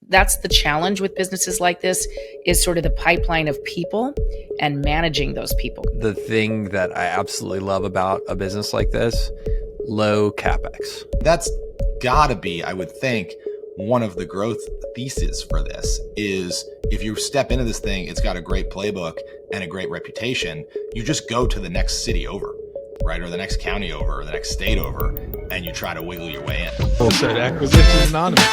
That's the challenge with businesses like this, is sort of the pipeline of people and managing those people. The thing that I absolutely love about a business like this, low CapEx. That's gotta be, I would think, one of the growth theses for this is if you step into this thing, it's got a great playbook and a great reputation, you just go to the next city over, right? Or the next county over, or the next state over, and you try to wiggle your way in. Full set Acquisitions Anonymous.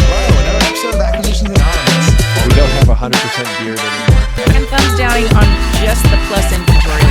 Hello, another episode of Acquisitions Anonymous. We don't have 100% beard anymore. And thumbs down on just the plus inventory.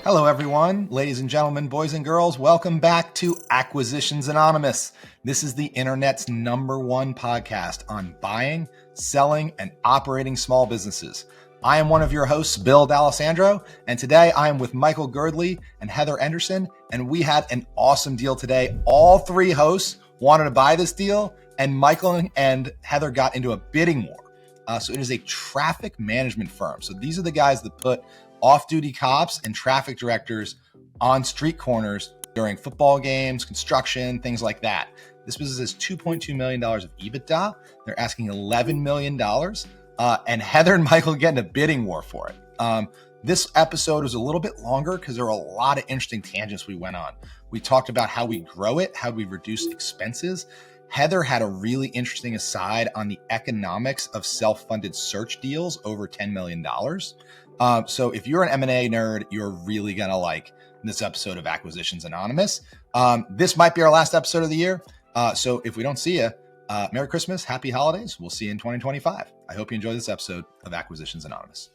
Hello, everyone. Ladies and gentlemen, boys and girls, welcome back to Acquisitions Anonymous. This is the internet's #1 podcast on buying, selling, and operating small businesses. I am one of your hosts, Bill D'Alessandro, and today I am with Michael Girdley and Heather Anderson, and we had an awesome deal today. All three hosts wanted to buy this deal, and Michael and Heather got into a bidding war. So it is a traffic management firm. So these are the guys that put off-duty cops and traffic directors on street corners during football games, construction, things like that. This business has $2.2 million of EBITDA. They're asking $11 million. And Heather and Michael get in a bidding war for it. This episode was a little bit longer because there were a lot of interesting tangents we went on. We talked about how we grow it, how we reduce expenses. Heather had a really interesting aside on the economics of self-funded search deals over $10 million. So if you're an M&A nerd, you're really going to like this episode of Acquisitions Anonymous. This might be our last episode of the year. So if we don't see you, Merry Christmas, Happy Holidays. We'll see you in 2025. I hope you enjoy this episode of Acquisitions Anonymous.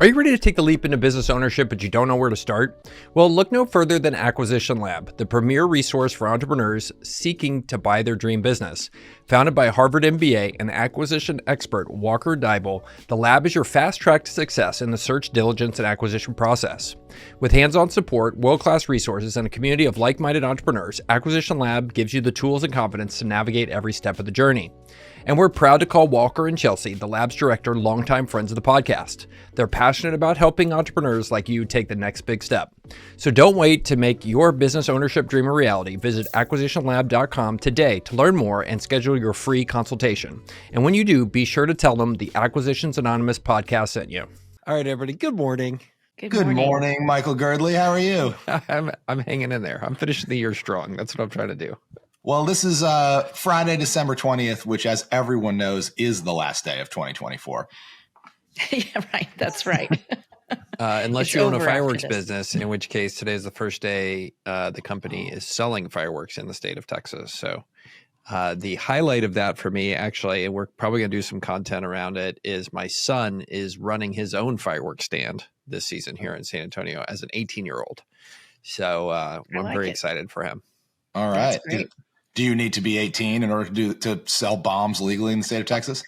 Are you ready to take the leap into business ownership, but you don't know where to start? Well, look no further than Acquisition Lab, the premier resource for entrepreneurs seeking to buy their dream business. Founded by Harvard MBA and acquisition expert Walker Deibel, the lab is your fast track to success in the search, diligence, and acquisition process. With hands-on support, world-class resources, and a community of like-minded entrepreneurs, Acquisition Lab gives you the tools and confidence to navigate every step of the journey. And we're proud to call Walker and Chelsea, the lab's director, longtime friends of the podcast. They're passionate about helping entrepreneurs like you take the next big step. So don't wait to make your business ownership dream a reality. Visit acquisitionlab.com today to learn more and schedule your free consultation. And when you do, be sure to tell them the Acquisitions Anonymous podcast sent you. All right, everybody. Good morning. Good morning, Michael Girdley. How are you? I'm hanging in there. I'm finishing the year strong. That's what I'm trying to do. Well, this is Friday, December 20th, which, as everyone knows, is the last day of 2024. Yeah, right. That's right. Unless you own a fireworks business, in which case today is the first day the company is selling fireworks in the state of Texas. So the highlight of that for me, actually, and we're probably going to do some content around it, is my son is running his own fireworks stand this season here in San Antonio as an 18-year-old. So I'm very excited for him. All right. Do you need to be 18 in order to sell bombs legally in the state of Texas?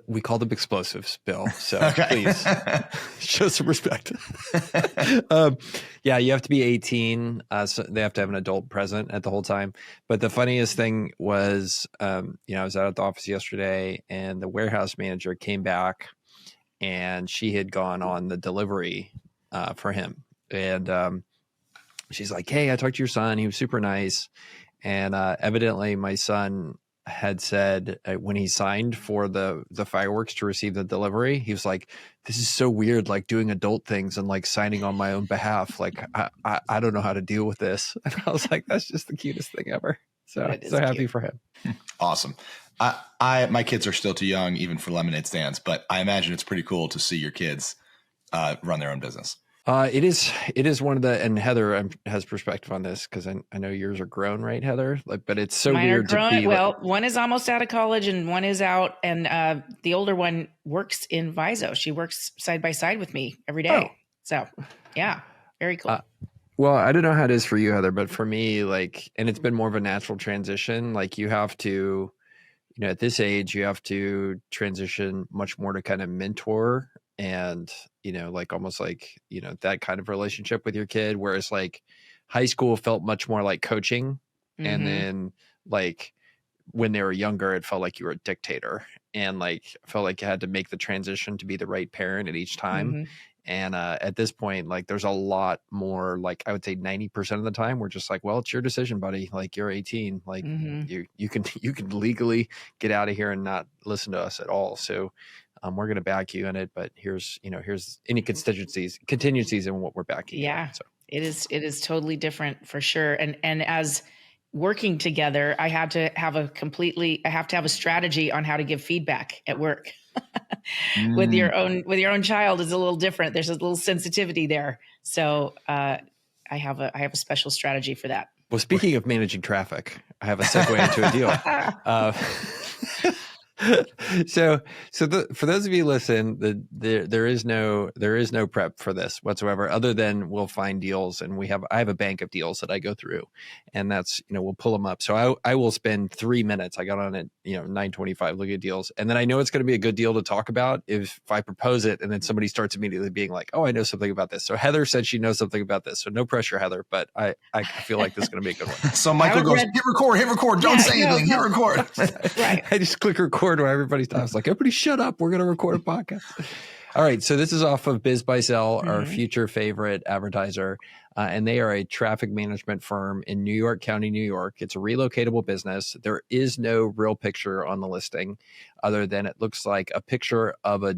We call them explosives, Bill. So Okay. Please show some respect. Yeah, you have to be 18. So they have to have an adult present at the whole time. But the funniest thing was, I was out at the office yesterday and the warehouse manager came back and she had gone on the delivery for him. And she's like, "Hey, I talked to your son. He was super nice." And evidently my son had said when he signed for the fireworks to receive the delivery, he was like, "This is so weird, like doing adult things and like signing on my own behalf. Like, I don't know how to deal with this." And I was like, that's just the cutest thing ever. So happy for him. Awesome. My kids are still too young even for lemonade stands, but I imagine it's pretty cool to see your kids run their own business. It is one of the, and Heather has perspective on this because I know yours are grown, right, Heather? Like, but it's so weird to be. Well, one is almost out of college and one is out, and the older one works in Viso. She works side by side with me every day. Oh. So, yeah, very cool. Well, I don't know how it is for you, Heather, but for me, like, and it's been more of a natural transition. Like, you have to, at this age, you have to transition much more to kind of mentor and, like almost like, that kind of relationship with your kid. Whereas like high school felt much more like coaching. Mm-hmm. And then like when they were younger, it felt like you were a dictator and like felt like you had to make the transition to be the right parent at each time. Mm-hmm. And at this point, like there's a lot more, like I would say 90% of the time, we're just like, well, it's your decision, buddy. Like you're 18, like you can legally get out of here and not listen to us at all. So we're going to back you in it, but here's any contingencies in what we're backing. Yeah, so it is totally different for sure. And as working together, I have to have a strategy on how to give feedback at work. With your own child is a little different. There's a little sensitivity there. So I have a special strategy for that. Well, speaking of managing traffic, I have a segue into a deal. For those of you listen, there is no prep for this whatsoever, other than we'll find deals, and I have a bank of deals that I go through, and that's we'll pull them up. So I will spend 3 minutes. I got on at 9:25 looking at deals, and then I know it's going to be a good deal to talk about if I propose it, and then somebody starts immediately being like, "Oh, I know something about this." So Heather said she knows something about this, so no pressure, Heather. But I feel like this is going to be a good one. So Michael goes, hit record, don't say anything, hit record. Right. I just click record when everybody stops. Like, everybody shut up. We're going to record a podcast. All right. So this is off of Biz by Sell, our future favorite advertiser. And they are a traffic management firm in New York County, New York. It's a relocatable business. There is no real picture on the listing other than it looks like a picture of a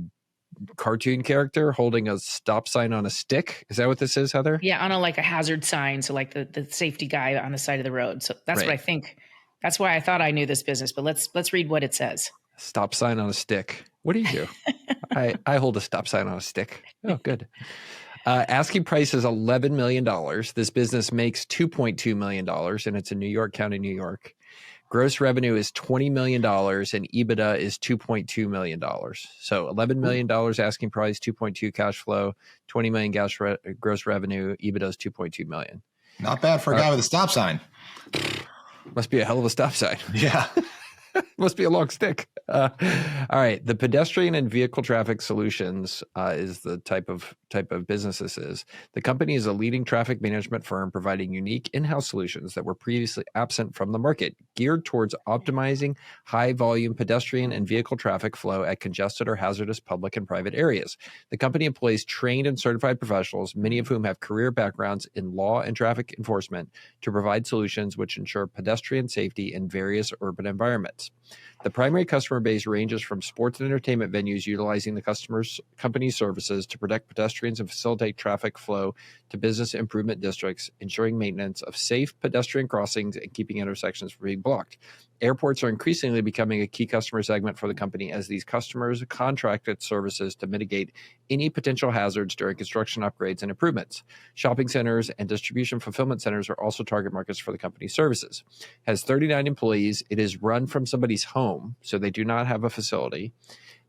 cartoon character holding a stop sign on a stick. Is that what this is, Heather? Yeah, on a hazard sign. So like the safety guy on the side of the road. So that's Right. what I think. That's why I thought I knew this business, but let's read what it says. Stop sign on a stick. What do you do? I hold a stop sign on a stick. Oh, good. Asking price is $11 million. This business makes $2.2 million, and it's in New York County, New York. Gross revenue is $20 million, and EBITDA is $2.2 million. So $11 million asking price, 2.2 cash flow, 20 million gross revenue, EBITDA is 2.2 million. Not bad for a guy with a stop sign. Must be a hell of a stop sign. Yeah. Must be a long stick. All right. The pedestrian and vehicle traffic solutions is the type of business this is. The company is a leading traffic management firm providing unique in-house solutions that were previously absent from the market, geared towards optimizing high volume pedestrian and vehicle traffic flow at congested or hazardous public and private areas. The company employs trained and certified professionals, many of whom have career backgrounds in law and traffic enforcement, to provide solutions which ensure pedestrian safety in various urban environments. The primary customer base ranges from sports and entertainment venues utilizing the company's services to protect pedestrians and facilitate traffic flow to business improvement districts, ensuring maintenance of safe pedestrian crossings and keeping intersections from being blocked. Airports are increasingly becoming a key customer segment for the company as these customers contracted services to mitigate any potential hazards during construction upgrades and improvements. Shopping centers and distribution fulfillment centers are also target markets for the company's services. It has 39 employees. It is run from somebody's home, so they do not have a facility.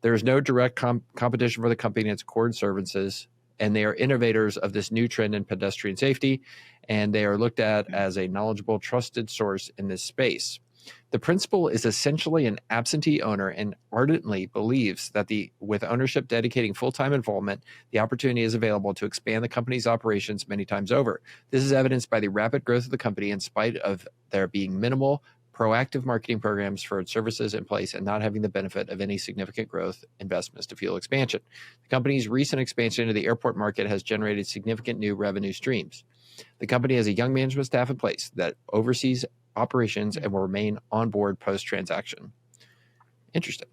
There is no direct competition for the company and its core services, and they are innovators of this new trend in pedestrian safety, and they are looked at as a knowledgeable, trusted source in this space. The principal is essentially an absentee owner and ardently believes that with ownership dedicating full-time involvement, the opportunity is available to expand the company's operations many times over. This is evidenced by the rapid growth of the company in spite of there being minimal proactive marketing programs for its services in place and not having the benefit of any significant growth investments to fuel expansion. The company's recent expansion into the airport market has generated significant new revenue streams. The company has a young management staff in place that oversees operations and will remain on board post-transaction. Interesting.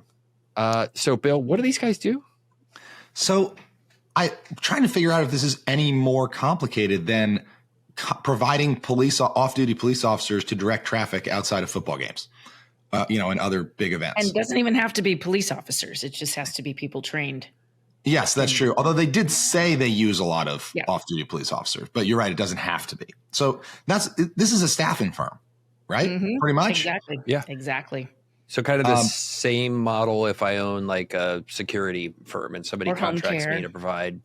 So, Bill, what do these guys do? So I'm trying to figure out if this is any more complicated than providing off-duty police officers to direct traffic outside of football games, and other big events. And it doesn't even have to be police officers. It just has to be people trained. Yes, that's true. Although they did say they use a lot of off-duty police officers, but you're right. It doesn't have to be. So this is a staffing firm, right? Mm-hmm. Pretty much. Exactly. Yeah. Exactly. So kind of the same model if I own like a security firm and somebody contracts me to provide,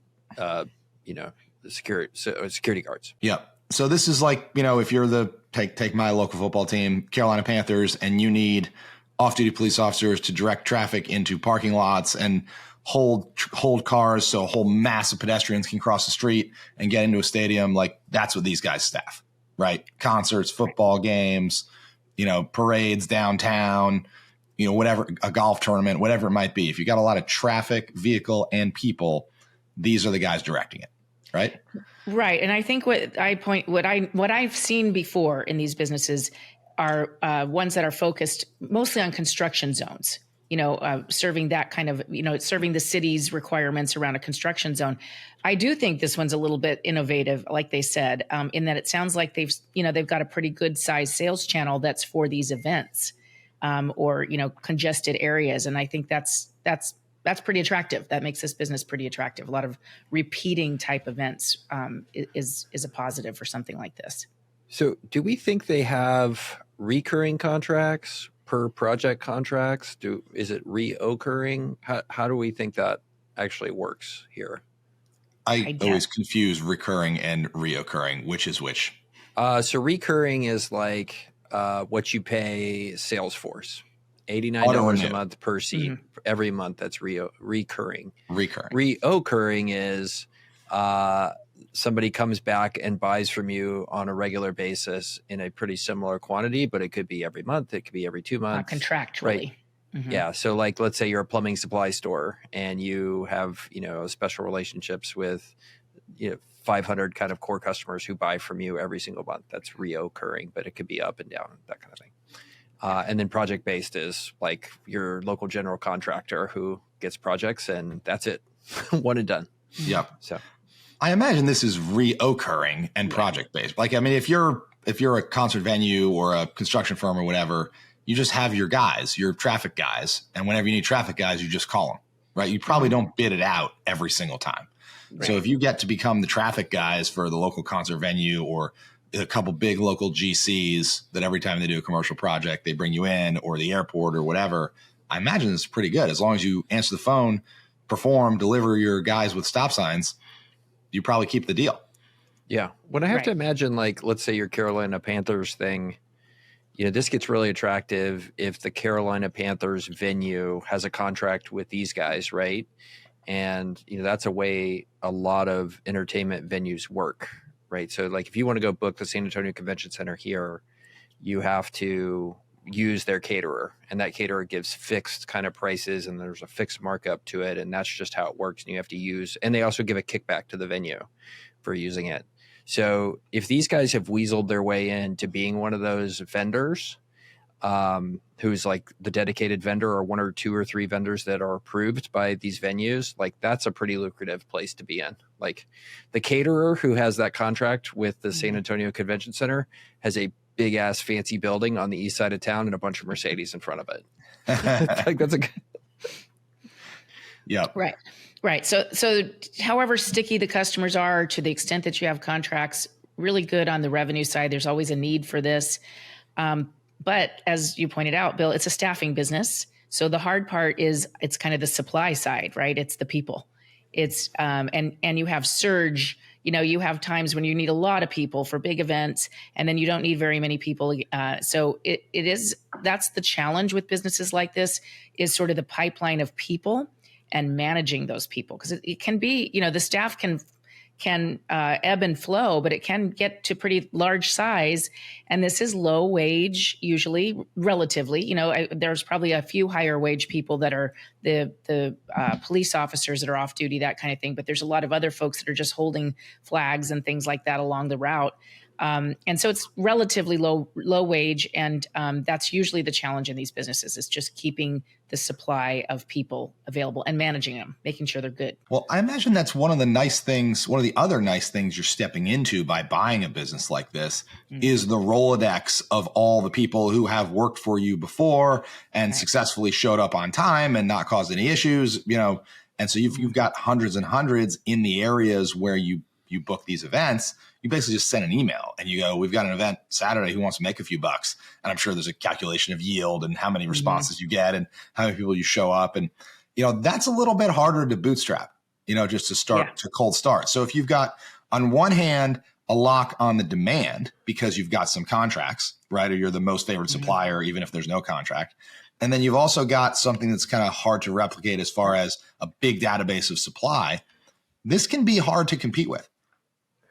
security guards. Yeah. So this is like, if you're take my local football team, Carolina Panthers, and you need off-duty police officers to direct traffic into parking lots and hold cars so a whole mass of pedestrians can cross the street and get into a stadium. Like, that's what these guys staff, right? Concerts, football games, parades downtown, whatever, a golf tournament, whatever it might be. If you got a lot of traffic, vehicle, and people, these are the guys directing it, right? Right. And I think what I've seen before in these businesses are ones that are focused mostly on construction zones, serving that kind of, serving the city's requirements around a construction zone. I do think this one's a little bit innovative, like they said, in that it sounds like they've got a pretty good size sales channel that's for these events or congested areas. And I think that's pretty attractive. That makes this business pretty attractive. A lot of repeating type events is a positive for something like this. So do we think they have recurring contracts per project contracts? Is it reoccurring? How do we think that actually works here? I always confuse recurring and reoccurring. Which is which? So recurring is like what you pay Salesforce. $89 a month per seat every month. That's recurring. Reoccurring is somebody comes back and buys from you on a regular basis in a pretty similar quantity, but it could be every month. It could be every 2 months. Contractually. Right. Mm-hmm. Yeah. So like, let's say you're a plumbing supply store and you have, special relationships with, 500 kind of core customers who buy from you every single month. That's reoccurring, but it could be up and down, that kind of thing. And then project-based is like your local general contractor who gets projects and that's it. One and done. Yep. So I imagine this is reoccurring and project-based. Like, I mean, if you're a concert venue or a construction firm or whatever, you just have your guys, your traffic guys. And whenever you need traffic guys, you just call them, right? You probably don't bid it out every single time. Right. So if you get to become the traffic guys for the local concert venue or a couple big local GCs that every time they do a commercial project, they bring you in, or the airport or whatever, I imagine it's pretty good. As long as you answer the phone, perform, deliver your guys with stop signs, you probably keep the deal. Yeah. When I have to imagine, like, let's say your Carolina Panthers thing, this gets really attractive if the Carolina Panthers venue has a contract with these guys, right? And, that's a way a lot of entertainment venues work, right? So like if you want to go book the San Antonio Convention Center here, you have to use their caterer, and that caterer gives fixed kind of prices and there's a fixed markup to it. And that's just how it works. And you have to use, and they also give a kickback to the venue for using it. So if these guys have weaseled their way into being one of those vendors, who's like the dedicated vendor or one or two or three vendors that are approved by these venues, like that's a pretty lucrative place to be in. Like the caterer who has that contract with the San Antonio Convention Center has a big ass fancy building on the east side of town and a bunch of Mercedes in front of it. Like that's a good. Yeah. Right. So however sticky the customers are, to the extent that you have contracts, really good on the revenue side. There's always a need for this. But as you pointed out, Bill, it's a staffing business. So the hard part is it's kind of the supply side, right? It's the people. It's and you have surge. You have times when you need a lot of people for big events, and then you don't need very many people. So that's the challenge with businesses like this, is sort of the pipeline of people and managing those people, because it can be, the staff can ebb and flow, but it can get to pretty large size. And this is low wage, usually, relatively. There's probably a few higher wage people that are the police officers that are off duty, that kind of thing. But there's a lot of other folks that are just holding flags and things like that along the route. And so it's relatively low wage. And that's usually the challenge in these businesses, is just keeping the supply of people available and managing them, making sure they're good. Well, I imagine that's one of the other nice things you're stepping into by buying a business like this is the Rolodex of all the people who have worked for you before and successfully showed up on time and not caused any issues, and so you've got hundreds and hundreds in the areas where you book these events. You basically just send an email and you go, we've got an event Saturday, who wants to make a few bucks? And I'm sure there's a calculation of yield and how many responses you get and how many people you show up. And, that's a little bit harder to bootstrap, just to start to cold start. So if you've got, on one hand, a lock on the demand because you've got some contracts, right? Or you're the most favored supplier, even if there's no contract. And then you've also got something that's kind of hard to replicate as far as a big database of supply. This can be hard to compete with.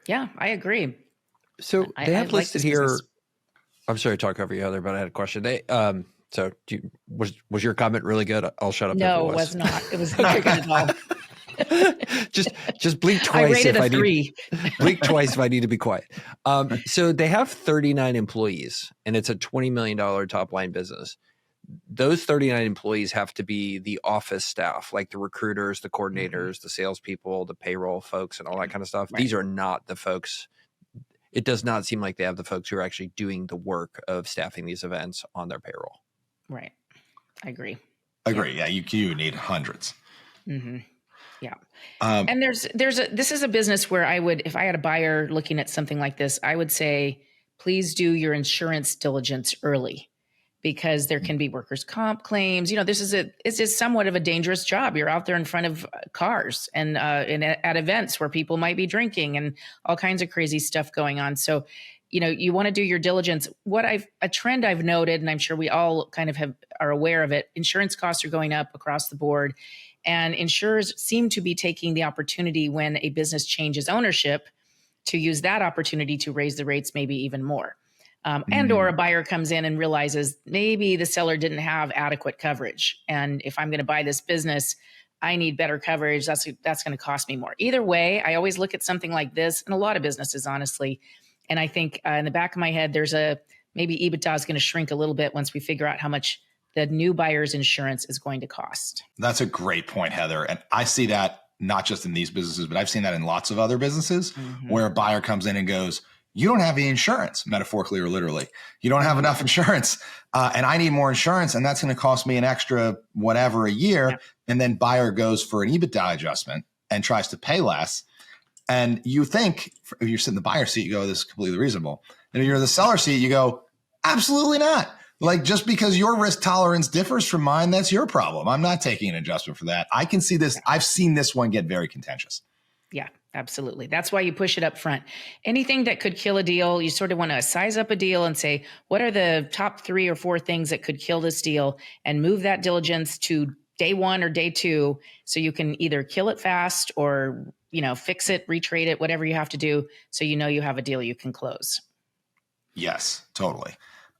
Yeah, I agree. So they have listed here. Business. I'm sorry to talk over you, Heather, but I had a question. Was your comment really good? I'll shut up. No, it was not. It was not good at all. just blink I twice rated if a I 3. need blink twice if I need to be quiet. So they have 39 employees and it's a $20 million top line business. Those 39 employees have to be the office staff, like the recruiters, the coordinators, the salespeople, the payroll folks, and all that kind of stuff. Right. These are not the folks. It does not seem like they have the folks who are actually doing the work of staffing these events on their payroll. Right. I agree. Yeah, you need hundreds. Mm-hmm. Yeah. And this is a business where I would, if I had a buyer looking at something like this, I would say, please do your insurance diligence early, because there can be workers' comp claims. This is somewhat of a dangerous job. You're out there in front of cars and at events where people might be drinking and all kinds of crazy stuff going on. So, you want to do your diligence. A trend I've noted, and I'm sure we all kind of are aware of it, insurance costs are going up across the board. And insurers seem to be taking the opportunity when a business changes ownership to use that opportunity to raise the rates maybe even more. And or a buyer comes in and realizes maybe the seller didn't have adequate coverage. And if I'm going to buy this business, I need better coverage. That's going to cost me more. Either way, I always look at something like this, and a lot of businesses, honestly. And I think in the back of my head, maybe EBITDA is going to shrink a little bit once we figure out how much the new buyer's insurance is going to cost. That's a great point, Heather. And I see that not just in these businesses, but I've seen that in lots of other businesses where a buyer comes in and goes, you don't have any insurance, metaphorically or literally. You don't have enough insurance, and I need more insurance, and that's going to cost me an extra whatever a year. Yeah. And then buyer goes for an EBITDA adjustment and tries to pay less. And you think, if you're sitting in the buyer seat, you go, this is completely reasonable. And if you're in the seller seat, you go, absolutely not. Like, just because your risk tolerance differs from mine, that's your problem. I'm not taking an adjustment for that. I can see this. I've seen this one get very contentious. Yeah, absolutely. That's why you push it up front. Anything that could kill a deal, you sort of want to size up a deal and say, what are the top 3 or 4 things that could kill this deal, and move that diligence to day 1 or day 2. So you can either kill it fast or, fix it, retrade it, whatever you have to do. So, you have a deal you can close. Yes, totally.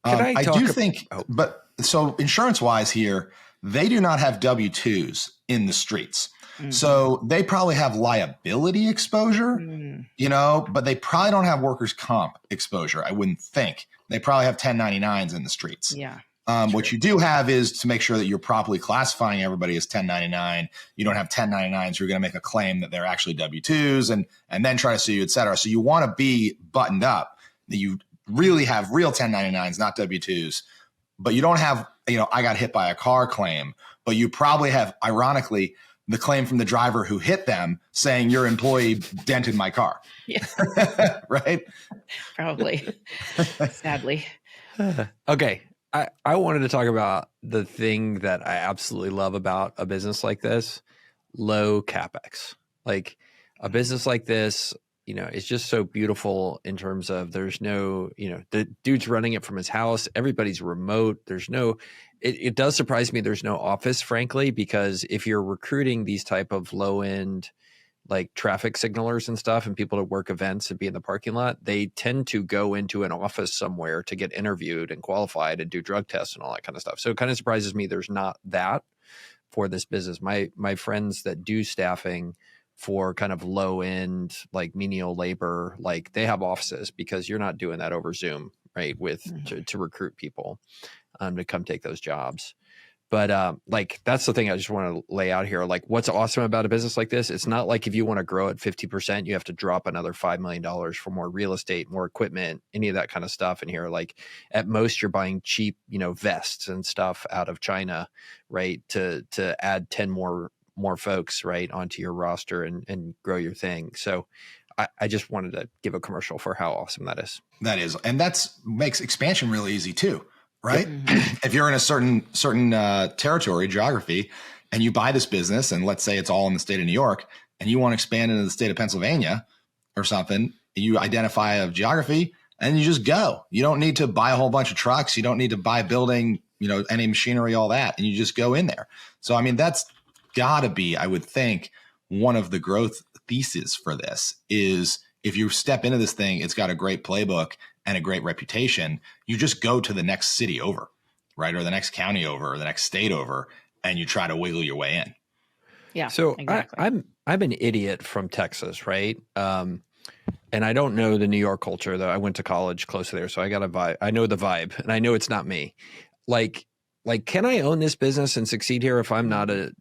But so insurance wise here, they do not have W-2s in the streets. Mm-hmm. So they probably have liability exposure, but they probably don't have workers' comp exposure. I wouldn't think. They probably have 1099s in the streets. Yeah. What you do have is to make sure that you're properly classifying everybody as 1099. You don't have 1099s who are going to make a claim that they're actually W-2s and then try to sue you, et cetera. So you want to be buttoned up that you really have real 1099s, not W-2s, but you don't have, I got hit by a car claim, but you probably have, ironically, the claim from the driver who hit them saying your employee dented my car. Yeah. Right? Probably. Sadly. Okay. I wanted to talk about the thing that I absolutely love about a business like this, low CapEx. Like a business like this, it's just so beautiful in terms of there's no, the dude's running it from his house. Everybody's remote. It does surprise me there's no office, frankly, because if you're recruiting these type of low end, like traffic signalers and stuff and people to work events and be in the parking lot, they tend to go into an office somewhere to get interviewed and qualified and do drug tests and all that kind of stuff. So it kind of surprises me there's not that for this business. My friends that do staffing for kind of low end, like menial labor, like they have offices because you're not doing that over Zoom, right? To recruit people to come take those jobs. But like, that's the thing I just want to lay out here. Like, what's awesome about a business like this, it's not like if you want to grow at 50%, you have to drop another $5 million for more real estate, more equipment, any of that kind of stuff in here. Like at most you're buying cheap, vests and stuff out of China, right? To add 10 more folks, right, onto your roster and grow your thing. So I just wanted to give a commercial for how awesome that is. That is. And makes expansion really easy too. Right? If you're in a certain territory, geography, and you buy this business, and let's say it's all in the state of New York, and you want to expand into the state of Pennsylvania or something, you identify a geography and you just go. You don't need to buy a whole bunch of trucks. You don't need to buy a building, any machinery, all that, and you just go in there. So, I mean, that's got to be, I would think, one of the growth theses for this is if you step into this thing, it's got a great playbook and a great reputation, you just go to the next city over, right? Or the next county over, or the next state over, and you try to wiggle your way in. Yeah. So exactly. I'm an idiot from Texas, right? And I don't know the New York culture, though. I went to college close to there, so I got a vibe. I know the vibe, and I know it's not me. Like, can I own this business and succeed here if I'm not a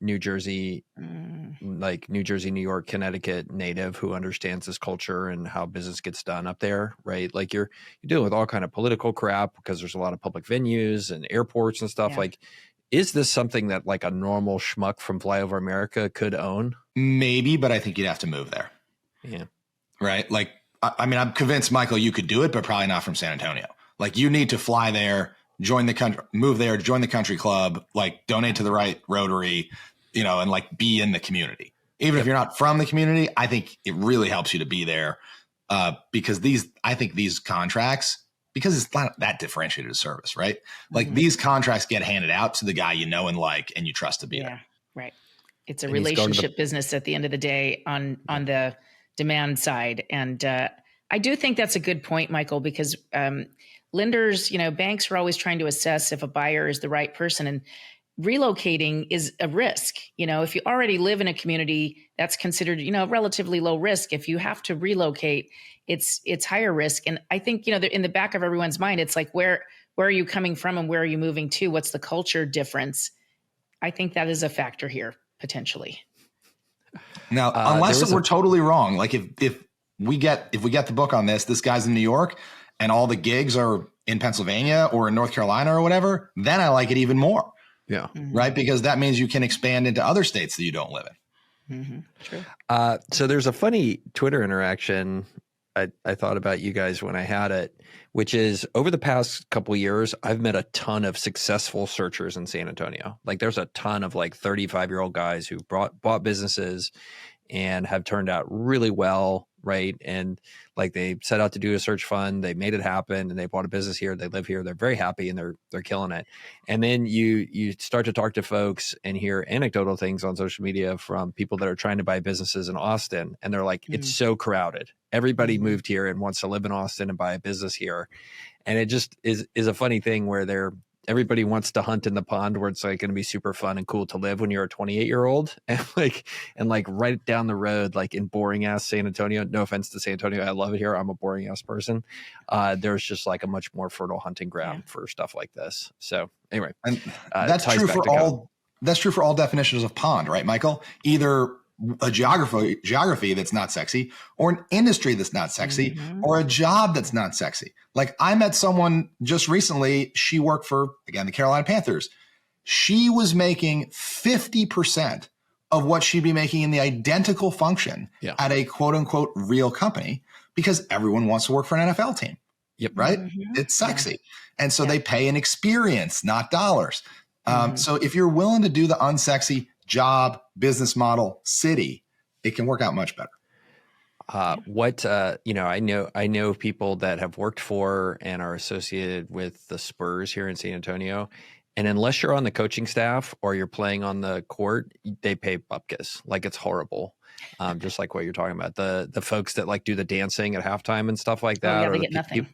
New Jersey, New Jersey, New York, Connecticut native who understands this culture and how business gets done up there, right? Like you're dealing with all kind of political crap because there's a lot of public venues and airports and stuff. Yeah. Like, is this something that like a normal schmuck from Flyover America could own? Maybe, but I think you'd have to move there. Yeah. Right. Like, I mean, I'm convinced, Michael, you could do it, but probably not from San Antonio. Like you need to fly there, join the country, move there, join the country club, like donate to the right Rotary, and like be in the community. Even if you're not from the community, I think it really helps you to be there because I think these contracts, because it's not that differentiated a service, right? Like these contracts get handed out to the guy you know and like, and you trust to be there. Right. It's a relationship business at the end of the day on the demand side. And I do think that's a good point, Michael, because lenders, banks are always trying to assess if a buyer is the right person, and relocating is a risk. If you already live in a community, that's considered, relatively low risk. If you have to relocate, it's higher risk. And I think, in the back of everyone's mind, it's like, where are you coming from and where are you moving to? What's the culture difference? I think that is a factor here, potentially. Now, unless we're totally wrong, like if we get the book on this guy's in New York and all the gigs are in Pennsylvania or in North Carolina or whatever, then I like it even more. Yeah. Right. Because that means you can expand into other states that you don't live in. True. So there's a funny Twitter interaction I thought about you guys when I had it, which is over the past couple of years, I've met a ton of successful searchers in San Antonio. Like there's a ton of like 35-year-old guys who bought businesses and have turned out really well, right? And like they set out to do a search fund, they made it happen, and they bought a business here, they live here, they're very happy, and they're killing it. And then you start to talk to folks and hear anecdotal things on social media from people that are trying to buy businesses in Austin, and they're like, it's so crowded. Everybody moved here and wants to live in Austin and buy a business here. And it just is a funny thing where everybody wants to hunt in the pond where it's like going to be super fun and cool to live when you're a 28-year-old and like right down the road, like in boring ass San Antonio, no offense to San Antonio. I love it here. I'm a boring ass person. There's just like a much more fertile hunting ground for stuff like this. So anyway, and that's true for all definitions of pond, right, Michael? Either a geography that's not sexy, or an industry that's not sexy, or a job that's not sexy. Like I met someone just recently, she worked for, again, the Carolina Panthers. She was making 50% of what she'd be making in the identical function at a quote unquote real company, because everyone wants to work for an NFL team. Yep. Right. It's sexy. And so they pay an experience, not dollars. So if you're willing to do the unsexy job, business model, city, it can work out much better. I know people that have worked for and are associated with the Spurs here in San Antonio. And unless you're on the coaching staff or you're playing on the court, they pay bupkis. Like it's horrible. Just like what you're talking about. The folks that like do the dancing at halftime and stuff like that. They get nothing.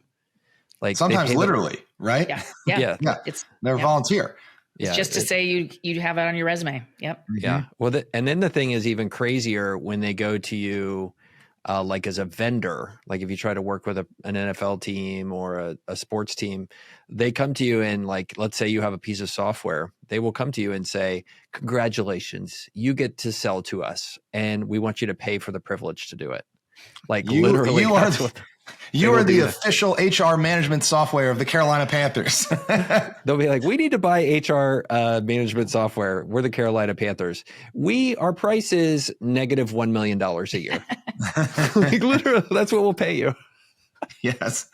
Like sometimes literally, right? Yeah. They're volunteer. It's just to say you have it on your resume. Yep. Yeah. Well, and then the thing is even crazier when they go to you like as a vendor. Like if you try to work with an NFL team or a sports team, they come to you and like, let's say you have a piece of software. They will come to you and say, congratulations, you get to sell to us. And we want you to pay for the privilege to do it. Like literally. You are the official HR management software of the Carolina Panthers. They'll be like, we need to buy HR management software. We're the Carolina Panthers. Our price is negative $1 million a year. Like literally, that's what we'll pay you. Yes.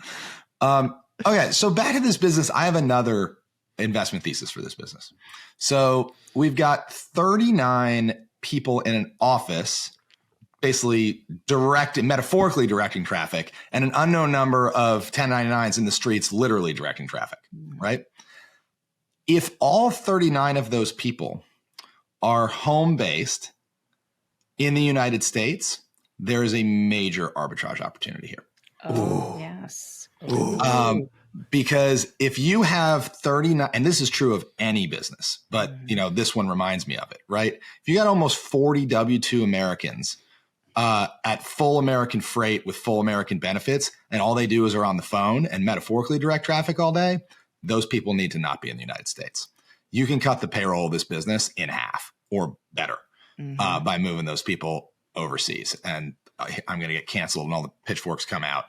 Okay. So back to this business, I have another investment thesis for this business. So we've got 39 people in an office, basically metaphorically directing traffic, and an unknown number of 1099s in the streets, literally directing traffic, right? If all 39 of those people are home-based in the United States, there is a major arbitrage opportunity here. Oh, yes. Because if you have 39, and this is true of any business, but this one reminds me of it, right? If you got almost 40 W-2 Americans at full American freight with full American benefits, and all they do is are on the phone and metaphorically direct traffic all day, those people need to not be in the United States. You can cut the payroll of this business in half or better by moving those people overseas. And I'm going to get canceled and all the pitchforks come out.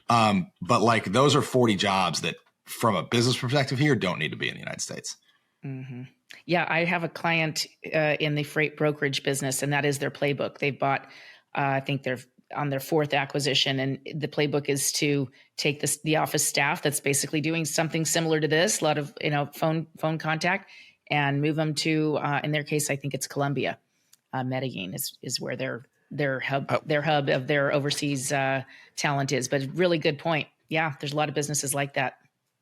But like those are 40 jobs that from a business perspective here don't need to be in the United States. Mm-hmm. Yeah, I have a client in the freight brokerage business, and that is their playbook. They bought, I think they're on their fourth acquisition, and the playbook is to take the office staff that's basically doing something similar to this, a lot of phone contact, and move them to, in their case, I think it's Colombia. Medellin is where their hub of their overseas talent is. But really good point. Yeah, there's a lot of businesses like that.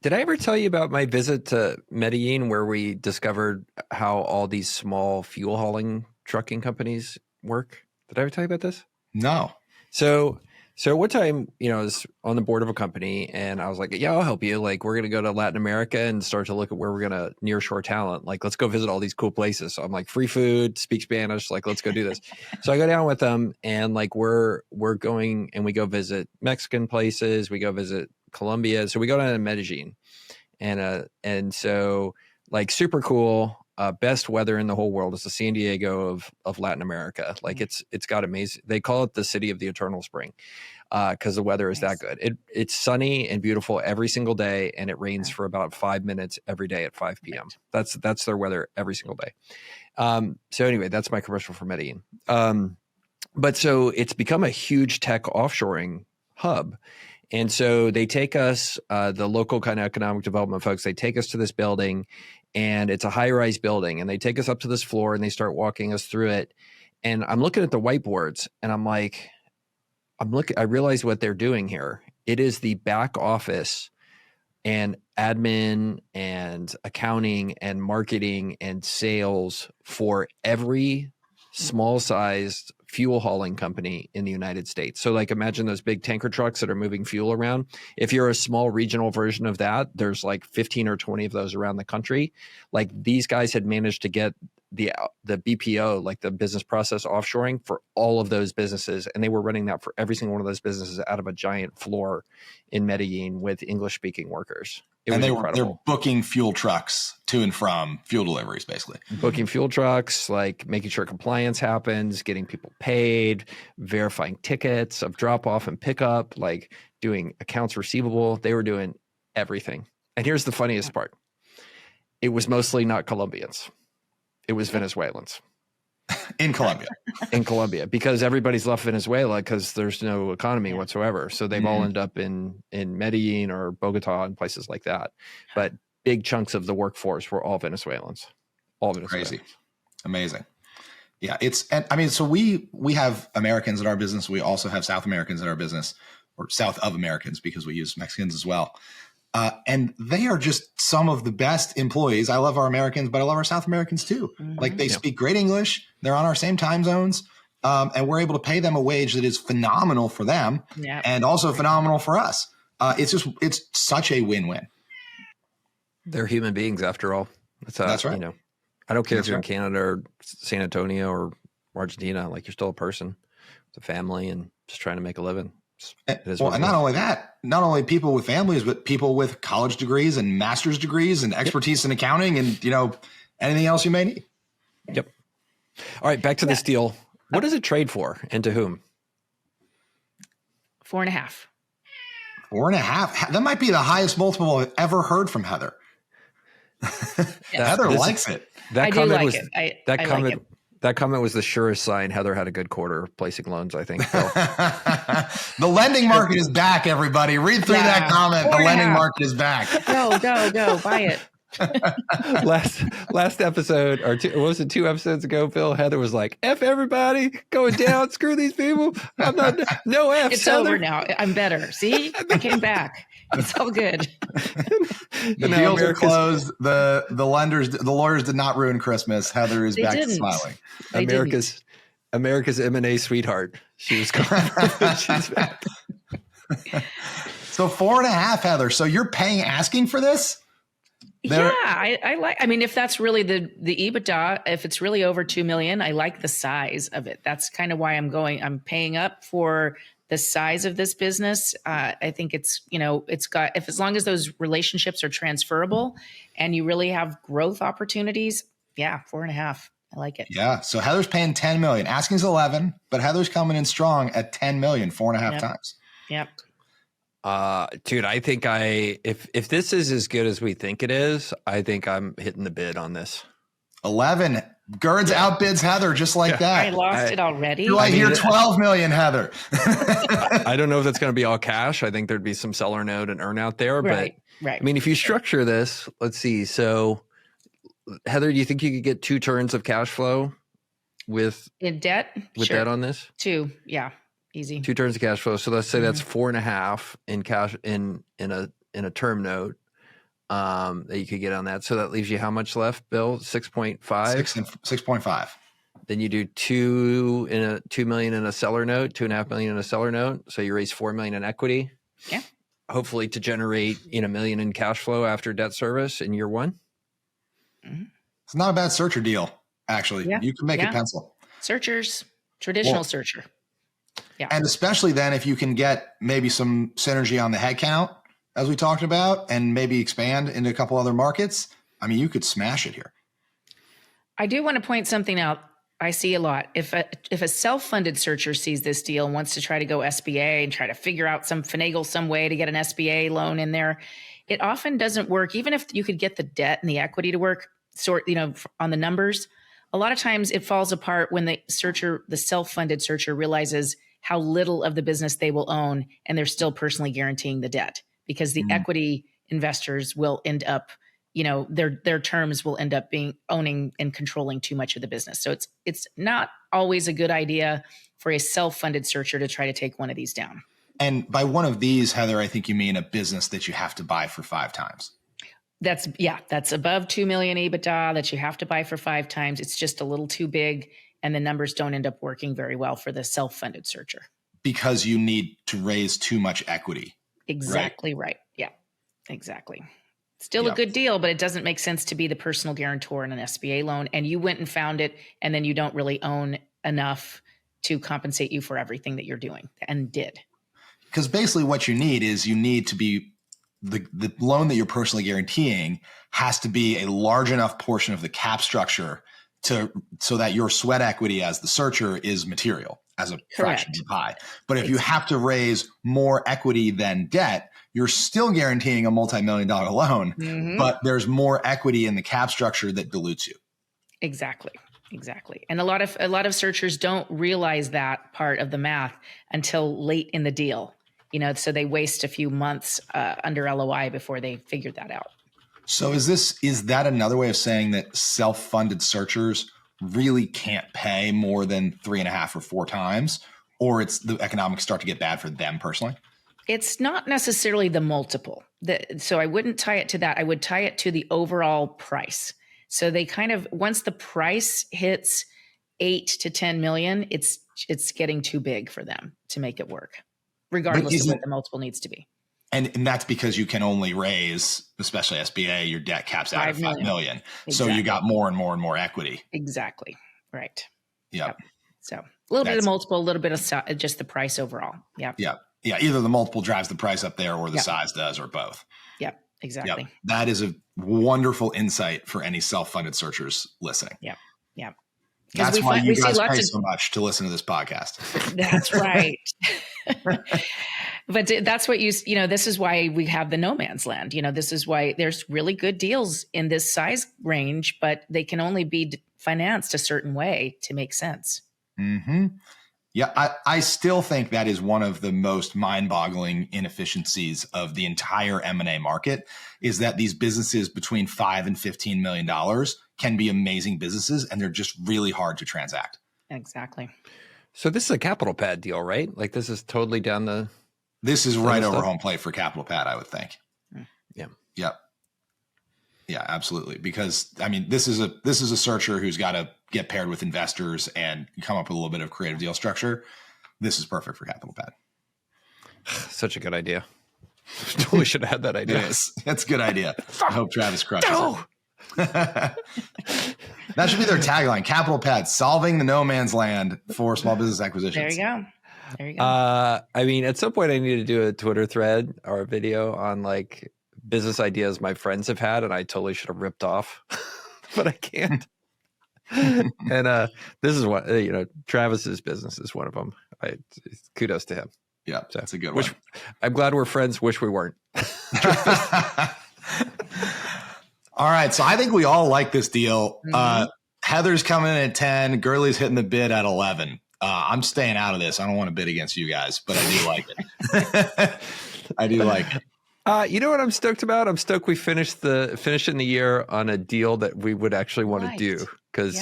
Did I ever tell you about my visit to Medellin where we discovered how all these small fuel hauling trucking companies work? Did I ever tell you about this? No. So one time, I was on the board of a company and I was like, yeah, I'll help you. Like, we're going to go to Latin America and start to look at where we're going to nearshore talent. Like, let's go visit all these cool places. So I'm like, free food, speak Spanish. Like, let's go do this. So I go down with them and like, we're going and we go visit Mexican places. We go visit Colombia. So we go down to Medellin and so like super cool. Best weather in the whole world. It's the San Diego of Latin America. Like it's got amazing. They call it the city of the eternal spring because the weather is that good. It's sunny and beautiful every single day, and it rains for about 5 minutes every day at 5 p.m. That's their weather every single day. So anyway, that's my commercial for Medellin. But so it's become a huge tech offshoring hub. And so they take us, the local kind of economic development folks, they take us to this building, and it's a high-rise building, and they take us up to this floor and they start walking us through it. And I'm looking at the whiteboards and I'm like, I realize what they're doing here. It is the back office and admin and accounting and marketing and sales for every small-sized fuel hauling company in the United States. So like imagine those big tanker trucks that are moving fuel around. If you're a small regional version of that, there's like 15 or 20 of those around the country. Like these guys had managed to get the BPO, like the business process offshoring for all of those businesses. And they were running that for every single one of those businesses out of a giant floor in Medellin with English speaking workers. They're booking fuel trucks to and from fuel deliveries, basically. Booking fuel trucks, like making sure compliance happens, getting people paid, verifying tickets of drop off and pickup, like doing accounts receivable. They were doing everything. And here's the funniest part. It was mostly not Colombians. It was Venezuelans. In Colombia. In Colombia, because everybody's left Venezuela because there's no economy whatsoever. So they've all ended up in Medellin or Bogota and places like that. But big chunks of the workforce were all Venezuelans. All Venezuelans. Crazy. Amazing. Yeah. So we have Americans in our business. We also have South Americans in our business, or South of Americans, because we use Mexicans as well. And they are just some of the best employees. I love our Americans, but I love our South Americans too. Mm-hmm. Like they speak great English. They're on our same time zones. And we're able to pay them a wage that is phenomenal for them and also phenomenal for us. It's such a win-win. They're human beings after all. That's right. I don't care if you're in Canada or San Antonio or Argentina, like you're still a person with a family and just trying to make a living. And not only that, not only people with families, but people with college degrees and master's degrees and expertise in accounting and, anything else you may need. Yep. All right. Back to this deal. What does it trade for and to whom? 4.5. 4.5. That might be the highest multiple I've ever heard from Heather. Heather likes it. I do like it. Like it. That comment was the surest sign Heather had a good quarter placing loans, I think. The lending market is back, everybody. Read through that comment. The lending market is back. Go, buy it. last episode, or two episodes ago, Phil, Heather was like, F everybody, going down, screw these people. I'm not, no F's. It's over now. I'm better. See? I came back. It's all good. The deals are closed. The lawyers did not ruin Christmas. Heather is back to smiling. America's M&A sweetheart. She was gone. She's back. So 4.5, Heather. So you're paying asking for this? I mean, if that's really the EBITDA, if it's really over 2 million, I like the size of it. That's kind of why I'm paying up for the size of this business. I think it's got, as long as those relationships are transferable and you really have growth opportunities. Yeah. 4.5. I like it. Yeah. So Heather's paying 10 million, asking's 11, but Heather's coming in strong at 10 million, 4.5 times. Yep. Dude, I think if this is as good as we think it is, I think I'm hitting the bid on this. 11. Gerds outbids Heather just like that. I lost it already. Do I hear 12 million, Heather? I don't know if that's going to be all cash. I think there'd be some seller note and earn out there. Right. I mean, if you structure this, let's see. So Heather, do you think you could get 2 turns of cash flow with debt? With Sure. that on this? 2. Yeah. Easy. 2 turns of cash flow. So let's say that's 4.5 in cash in a term note that you could get on that. So that leaves you how much left, Bill? 6.5? 6.5. Then you do 2 million in a seller note, 2.5 million in a seller note. So you raise 4 million in equity. Yeah. Hopefully to generate $1 million in cash flow after debt service in year 1. Mm-hmm. It's not a bad searcher deal, actually. Yeah. You can make it pencil. Searchers, traditional searcher. Yeah. And especially then if you can get maybe some synergy on the headcount, as we talked about, and maybe expand into a couple other markets. I mean, you could smash it here. I do want to point something out. I see a lot. If a self-funded searcher sees this deal and wants to try to go SBA and try to figure out finagle some way to get an SBA loan in there, it often doesn't work. Even if you could get the debt and the equity to work, on the numbers, a lot of times it falls apart when the self-funded searcher realizes how little of the business they will own, and they're still personally guaranteeing the debt because the equity investors will end up, their terms will end up being owning and controlling too much of the business. So it's not always a good idea for a self-funded searcher to try to take one of these down. And by one of these, Heather, I think you mean a business that you have to buy for 5 times. That's above 2 million EBITDA that you have to buy for 5 times. It's just a little too big, and the numbers don't end up working very well for the self-funded searcher. Because you need to raise too much equity. Exactly right. Yeah, exactly. Still a good deal, but it doesn't make sense to be the personal guarantor in an SBA loan, and you went and found it, and then you don't really own enough to compensate you for everything that you're doing and did. Because basically what you need to be the loan that you're personally guaranteeing has to be a large enough portion of the cap structure so that your sweat equity as the searcher is material as a fraction of the pie. But if you have to raise more equity than debt, you're still guaranteeing a multi-million-dollar loan, but there's more equity in the cap structure that dilutes you. Exactly. And a lot of searchers don't realize that part of the math until late in the deal. So they waste a few months under LOI before they figure that out. So is that another way of saying that self-funded searchers really can't pay more than 3.5 or 4 times, or it's the economics start to get bad for them personally? It's not necessarily the multiple. So I wouldn't tie it to that. I would tie it to the overall price. So they once the price hits 8 to 10 million, it's getting too big for them to make it work, regardless of what the multiple needs to be. And that's because you can only raise, especially SBA, your debt caps out at 5 million. Exactly. So you got more and more and more equity. Exactly. Right. Yep. So a little bit of multiple, a little bit of just the price overall. Yeah. Either the multiple drives the price up there or the size does, or both. Yep. Exactly. Yep. That is a wonderful insight for any self-funded searchers listening. Yeah. Yeah. That's why you guys pay so much to listen to this podcast. That's right. But that's what this is why we have the no man's land. This is why there's really good deals in this size range, but they can only be financed a certain way to make sense. Mm-hmm. Yeah, I still think that is one of the most mind-boggling inefficiencies of the entire M&A market, is that these businesses between $5 and $15 million can be amazing businesses, and they're just really hard to transact. Exactly. So this is a capital pad deal, right? Like this is totally down the... This is right over home plate for capital pad, I would think. Yeah. Yep. Yeah, absolutely. Because I mean, this is a searcher who's got to get paired with investors and come up with a little bit of creative deal structure. This is perfect for capital pad. Such a good idea. Totally should have had that idea. Yes, that's a good idea. I hope Travis crushes it. That should be their tagline. Capital Pad, solving the no man's land for small business acquisitions. There you go. There you go. I mean, at some point I need to do a Twitter thread or a video on like business ideas my friends have had, and I totally should have ripped off, but I can't. And this is what, Travis's business is one of them. Kudos to him. Yeah, So, that's a good one. I'm glad we're friends. Wish we weren't. All right. So I think we all like this deal. Heather's coming in at 10. Gurley's hitting the bid at 11. I'm staying out of this. I don't want to bid against you guys, but I do like it. I do like it. You know what I'm stoked about? I'm stoked we finishing the year on a deal that we would actually want to do, because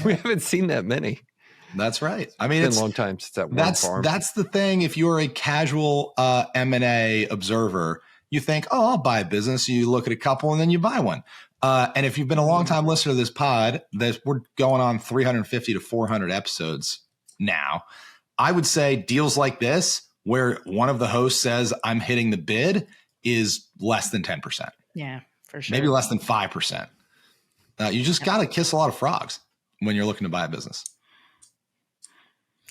we haven't seen that many. That's right. I mean, it's been a long time since that one farm. That's the thing. If you're a casual M&A observer, you think, oh, I'll buy a business. You look at a couple and then you buy one. And if you've been a long time listener to this pod, we're going on 350 to 400 episodes now. I would say deals like this, where one of the hosts says, I'm hitting the bid, is less than 10%. Yeah, for sure. Maybe less than 5%. You just got to kiss a lot of frogs when you're looking to buy a business.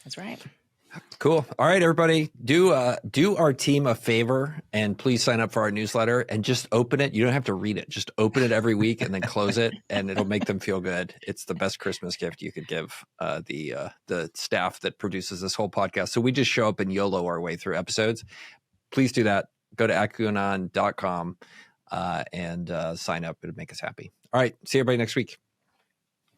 That's right. Cool. All right, everybody, do our team a favor and please sign up for our newsletter and just open it. You don't have to read it. Just open it every week and then close it, and it'll make them feel good. It's the best Christmas gift you could give the staff that produces this whole podcast. So we just show up and YOLO our way through episodes. Please do that. Go to akuanon.com and sign up. It'll make us happy. All right. See everybody next week.